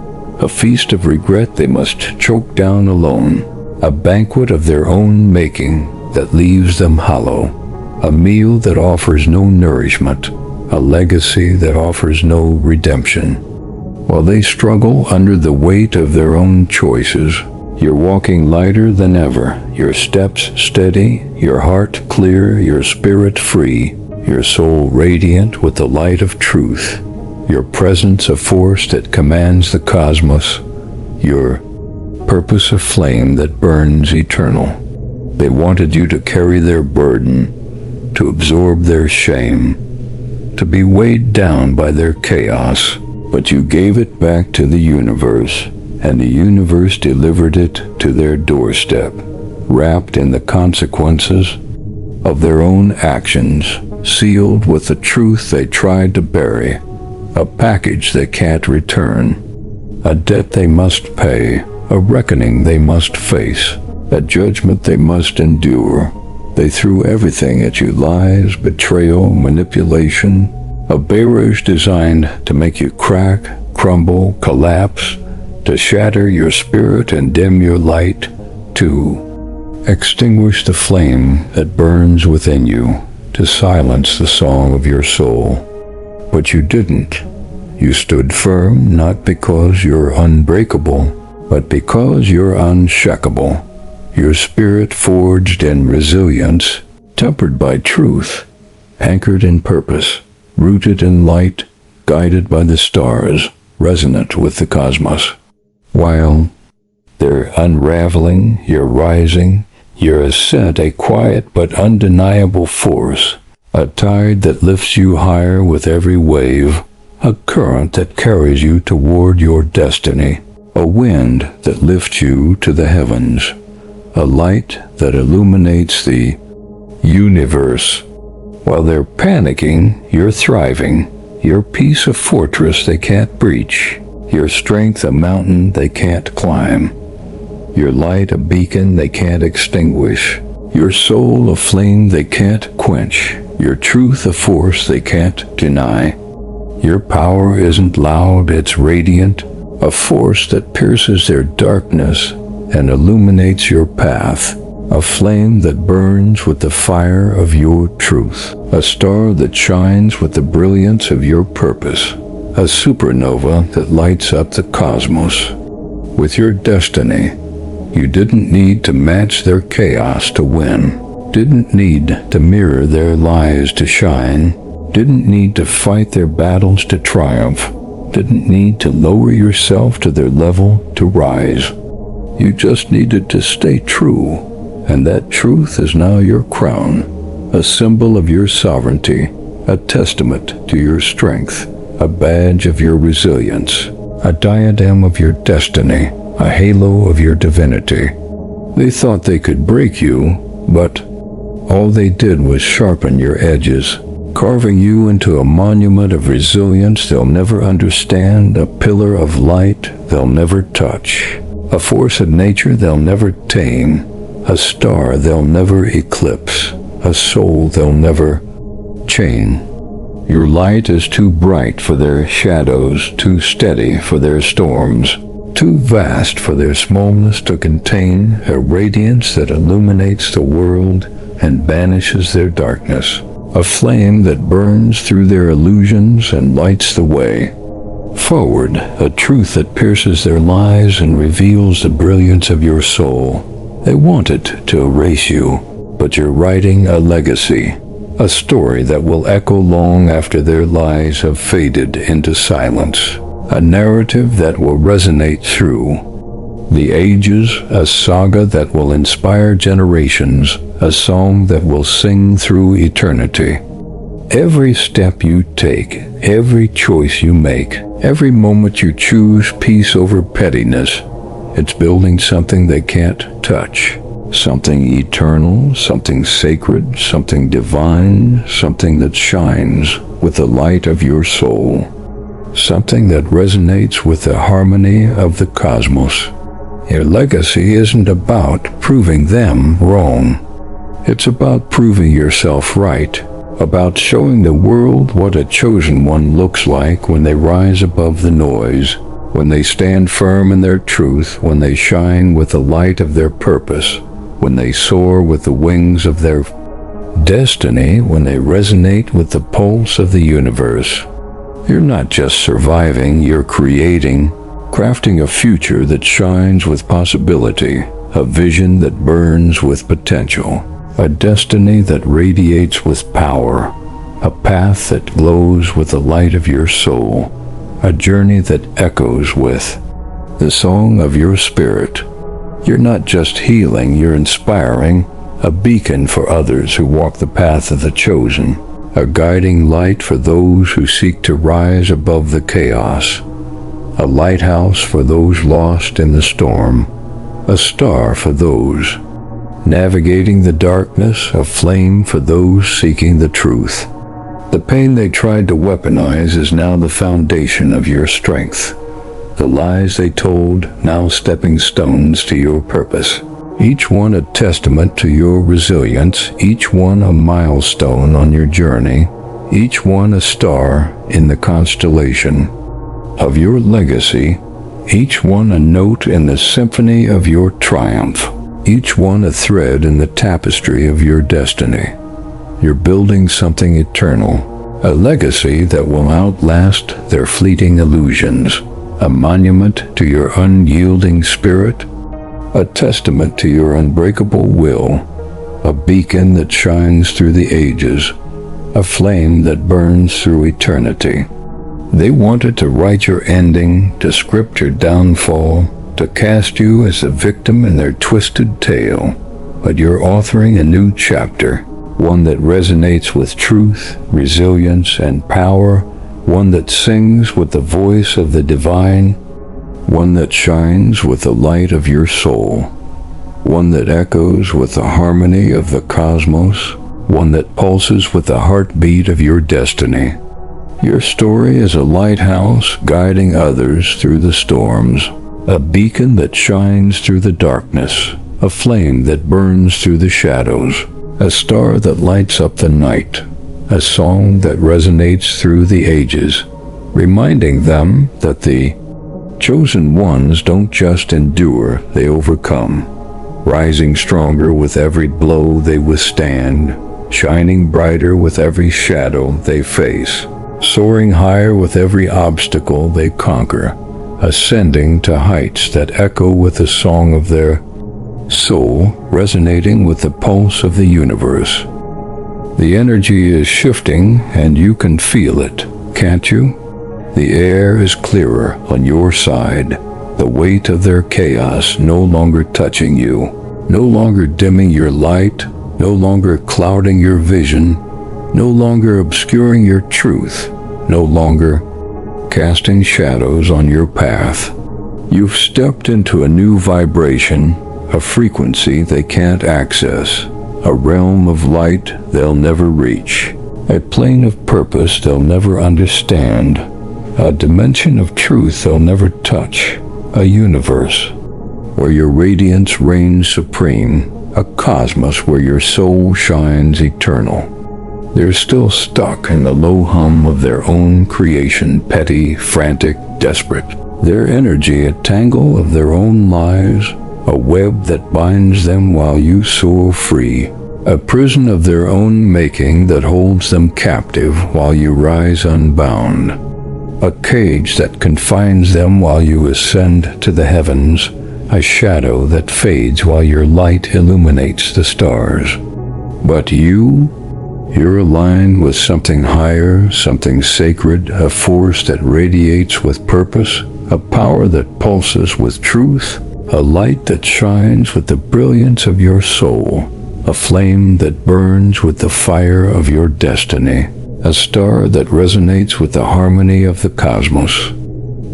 a feast of regret they must choke down alone, a banquet of their own making that leaves them hollow, a meal that offers no nourishment, a legacy that offers no redemption. While they struggle under the weight of their own choices, you're walking lighter than ever, your steps steady, your heart clear, your spirit free, your soul radiant with the light of truth, your presence a force that commands the cosmos, your purpose a flame that burns eternal. They wanted you to carry their burden, to absorb their shame, to be weighed down by their chaos, but you gave it back to the universe, and the universe delivered it to their doorstep, wrapped in the consequences of their own actions, sealed with the truth they tried to bury, a package they can't return, a debt they must pay, a reckoning they must face, a judgment they must endure. They threw everything at you: lies, betrayal, manipulation, a barrage designed to make you crack, crumble, collapse, to shatter your spirit and dim your light, to extinguish the flame that burns within you, to silence the song of your soul. But you didn't. You stood firm, not because you're unbreakable, but because you're unshakable. Your spirit forged in resilience, tempered by truth, anchored in purpose, rooted in light, guided by the stars, resonant with the cosmos. While they're unraveling, you're rising, your ascent a quiet but undeniable force, a tide that lifts you higher with every wave, a current that carries you toward your destiny, a wind that lifts you to the heavens, a light that illuminates the universe. While they're panicking, you're thriving, your peace a fortress they can't breach, your strength a mountain they can't climb, your light a beacon they can't extinguish, your soul a flame they can't quench, your truth a force they can't deny. Your power isn't loud, it's radiant, a force that pierces their darkness and illuminates your path, a flame that burns with the fire of your truth, a star that shines with the brilliance of your purpose, a supernova that lights up the cosmos. With your destiny, you didn't need to match their chaos to win, didn't need to mirror their lies to shine, didn't need to fight their battles to triumph, didn't need to lower yourself to their level to rise. You just needed to stay true, and that truth is now your crown, a symbol of your sovereignty, a testament to your strength, a badge of your resilience, a diadem of your destiny, a halo of your divinity. They thought they could break you, but all they did was sharpen your edges, carving you into a monument of resilience they'll never understand, a pillar of light they'll never touch, a force of nature they'll never tame, a star they'll never eclipse, a soul they'll never chain. Your light is too bright for their shadows, too steady for their storms, too vast for their smallness to contain, a radiance that illuminates the world and banishes their darkness, a flame that burns through their illusions and lights the way forward, a truth that pierces their lies and reveals the brilliance of your soul. They wanted to erase you, but you're writing a legacy, a story that will echo long after their lives have faded into silence, a narrative that will resonate through the ages, a saga that will inspire generations, a song that will sing through eternity. Every step you take, every choice you make, every moment you choose peace over pettiness, it's building something they can't touch. Something eternal, something sacred, something divine, something that shines with the light of your soul. Something that resonates with the harmony of the cosmos. Your legacy isn't about proving them wrong. It's about proving yourself right, about showing the world what a chosen one looks like when they rise above the noise, when they stand firm in their truth, when they shine with the light of their purpose, when they soar with the wings of their destiny, when they resonate with the pulse of the universe. You're not just surviving, you're creating, crafting a future that shines with possibility, a vision that burns with potential, a destiny that radiates with power, a path that glows with the light of your soul, a journey that echoes with the song of your spirit. You're not just healing, you're inspiring, a beacon for others who walk the path of the chosen, a guiding light for those who seek to rise above the chaos, a lighthouse for those lost in the storm, a star for those navigating the darkness, a flame for those seeking the truth. The pain they tried to weaponize is now the foundation of your strength. The lies they told, now stepping stones to your purpose. Each one a testament to your resilience, each one a milestone on your journey, each one a star in the constellation of your legacy, each one a note in the symphony of your triumph, each one a thread in the tapestry of your destiny. You're building something eternal, a legacy that will outlast their fleeting illusions, a monument to your unyielding spirit, a testament to your unbreakable will, a beacon that shines through the ages, a flame that burns through eternity. They wanted to write your ending, to script your downfall, to cast you as a victim in their twisted tale. But you're authoring a new chapter, one that resonates with truth, resilience, and power, one that sings with the voice of the divine, one that shines with the light of your soul, one that echoes with the harmony of the cosmos, one that pulses with the heartbeat of your destiny. Your story is a lighthouse guiding others through the storms, a beacon that shines through the darkness, a flame that burns through the shadows, a star that lights up the night, a song that resonates through the ages, reminding them that the chosen ones don't just endure, they overcome, rising stronger with every blow they withstand, shining brighter with every shadow they face, soaring higher with every obstacle they conquer, ascending to heights that echo with the song of their soul, resonating with the pulse of the universe. The energy is shifting and you can feel it, can't you? The air is clearer on your side, the weight of their chaos no longer touching you, no longer dimming your light, no longer clouding your vision, no longer obscuring your truth, no longer casting shadows on your path. You've stepped into a new vibration, a frequency they can't access, a realm of light they'll never reach, a plane of purpose they'll never understand, a dimension of truth they'll never touch, a universe where your radiance reigns supreme, a cosmos where your soul shines eternal. They're still stuck in the low hum of their own creation, petty, frantic, desperate. Their energy a tangle of their own lives, a web that binds them while you soar free, a prison of their own making that holds them captive while you rise unbound, a cage that confines them while you ascend to the heavens, a shadow that fades while your light illuminates the stars. But you You're aligned with something higher, something sacred, a force that radiates with purpose, a power that pulses with truth, a light that shines with the brilliance of your soul, a flame that burns with the fire of your destiny, a star that resonates with the harmony of the cosmos.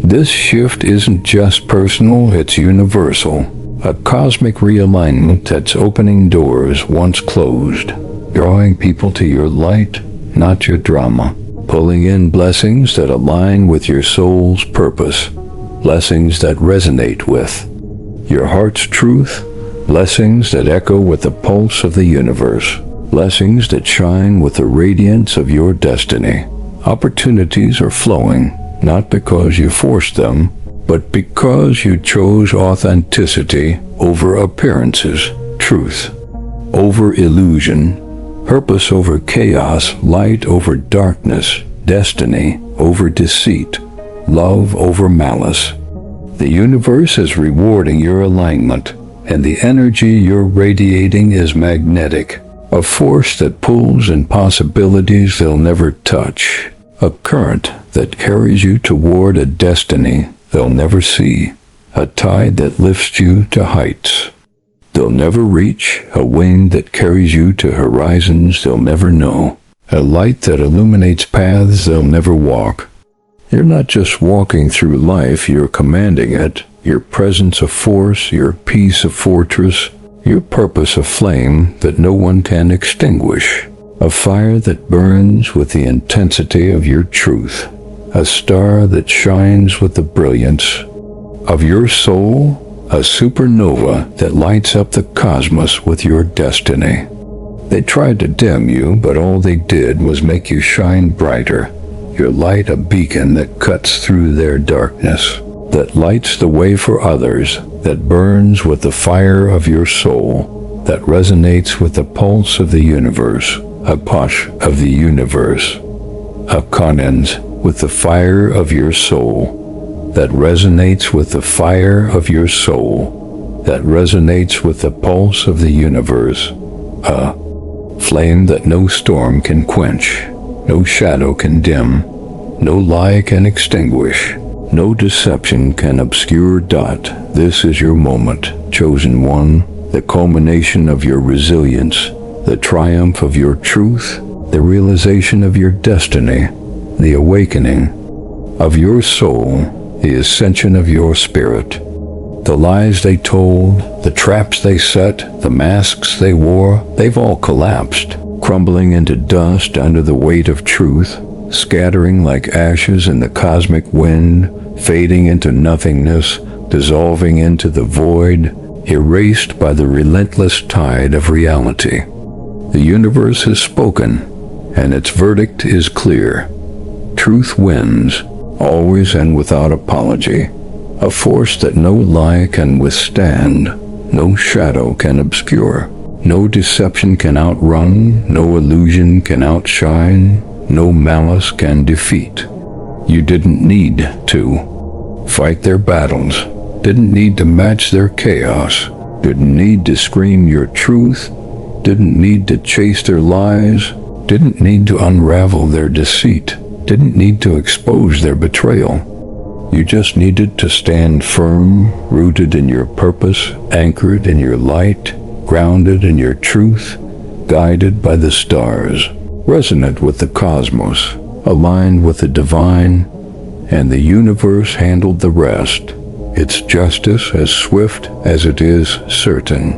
This shift isn't just personal, it's universal, a cosmic realignment that's opening doors once closed, drawing people to your light, not your drama, pulling in blessings that align with your soul's purpose, blessings that resonate with your heart's truth, blessings that echo with the pulse of the universe, blessings that shine with the radiance of your destiny. Opportunities are flowing, not because you forced them, but because you chose authenticity over appearances, truth over illusion, purpose over chaos, light over darkness, destiny over deceit, love over malice. The universe is rewarding your alignment, and the energy you're radiating is magnetic, a force that pulls in possibilities they'll never touch, a current that carries you toward a destiny they'll never see, a tide that lifts you to heights they'll never reach, a wind that carries you to horizons they'll never know, a light that illuminates paths they'll never walk. You're not just walking through life, you're commanding it, your presence a force, your peace a fortress, your purpose a flame that no one can extinguish, a fire that burns with the intensity of your truth, a star that shines with the brilliance of your soul, a supernova that lights up the cosmos with your destiny. They tried to dim you, but all they did was make you shine brighter. Your light a beacon that cuts through their darkness, that lights the way for others, that burns with the fire of your soul, that resonates with the pulse of the universe, a posh of the universe, a conens with the fire of your soul, that resonates with the fire of your soul, that resonates with the pulse of the universe, a flame that no storm can quench, no shadow can dim, no lie can extinguish, no deception can obscure. This is your moment, chosen one, the culmination of your resilience, the triumph of your truth, the realization of your destiny, the awakening of your soul, the ascension of your spirit. The lies they told, the traps they set, the masks they wore, they've all collapsed, crumbling into dust under the weight of truth, scattering like ashes in the cosmic wind, fading into nothingness, dissolving into the void, erased by the relentless tide of reality. The universe has spoken, and its verdict is clear. Truth wins, always and without apology, a force that no lie can withstand, no shadow can obscure, no deception can outrun, no illusion can outshine, no malice can defeat. You didn't need to fight their battles, didn't need to match their chaos, didn't need to scream your truth, didn't need to chase their lies, didn't need to unravel their deceit, didn't need to expose their betrayal. You just needed to stand firm, rooted in your purpose, anchored in your light, grounded in your truth, guided by the stars, resonant with the cosmos, aligned with the divine, and the universe handled the rest. Its justice as swift as it is certain,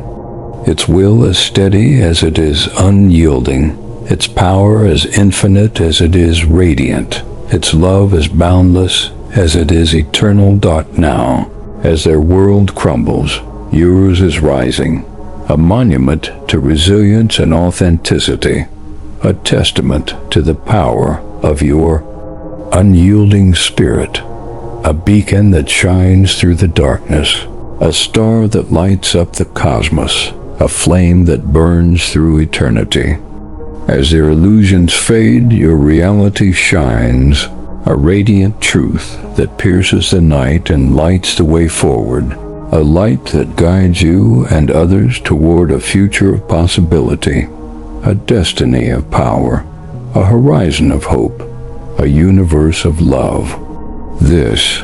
its will as steady as it is unyielding, its power as infinite as it is radiant, its love as boundless as it is eternal. Now, as their world crumbles, yours is rising, a monument to resilience and authenticity, a testament to the power of your unyielding spirit, a beacon that shines through the darkness, a star that lights up the cosmos, a flame that burns through eternity. As their illusions fade, your reality shines, a radiant truth that pierces the night and lights the way forward, a light that guides you and others toward a future of possibility. a destiny of power, a horizon of hope, a universe of love. This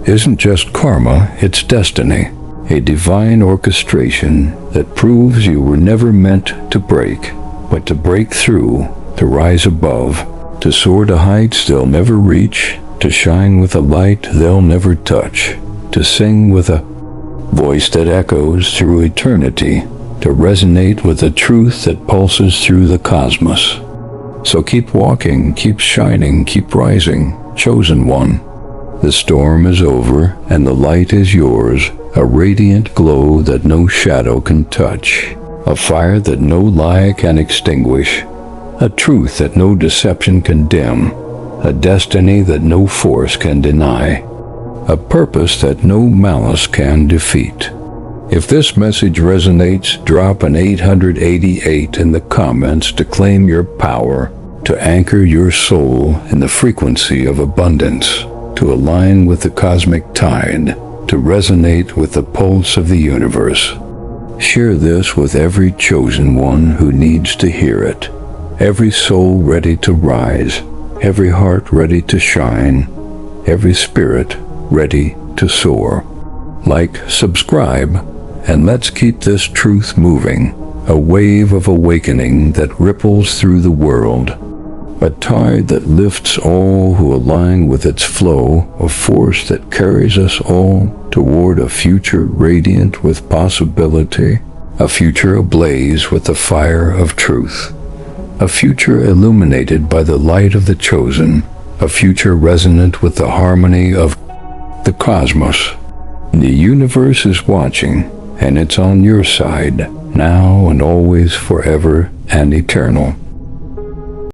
isn't just karma, it's destiny, a divine orchestration that proves you were never meant to break, but to break through, to rise above, to soar to heights they'll never reach, to shine with a light they'll never touch, to sing with a voice that echoes through eternity, to resonate with the truth that pulses through the cosmos. So keep walking, keep shining, keep rising, chosen one. The storm is over and the light is yours, a radiant glow that no shadow can touch, a fire that no lie can extinguish, a truth that no deception can dim, a destiny that no force can deny, a purpose that no malice can defeat. If this message resonates, drop an 888 in the comments to claim your power, to anchor your soul in the frequency of abundance, to align with the cosmic tide, to resonate with the pulse of the universe. Share this with every chosen one who needs to hear it, every soul ready to rise, every heart ready to shine, every spirit ready to soar. Like, subscribe, and let's keep this truth moving, a wave of awakening that ripples through the world, a tide that lifts all who align with its flow, a force that carries us all toward a future radiant with possibility, a future ablaze with the fire of truth, a future illuminated by the light of the chosen, a future resonant with the harmony of the cosmos. The universe is watching, and it's on your side, now and always, forever and eternal.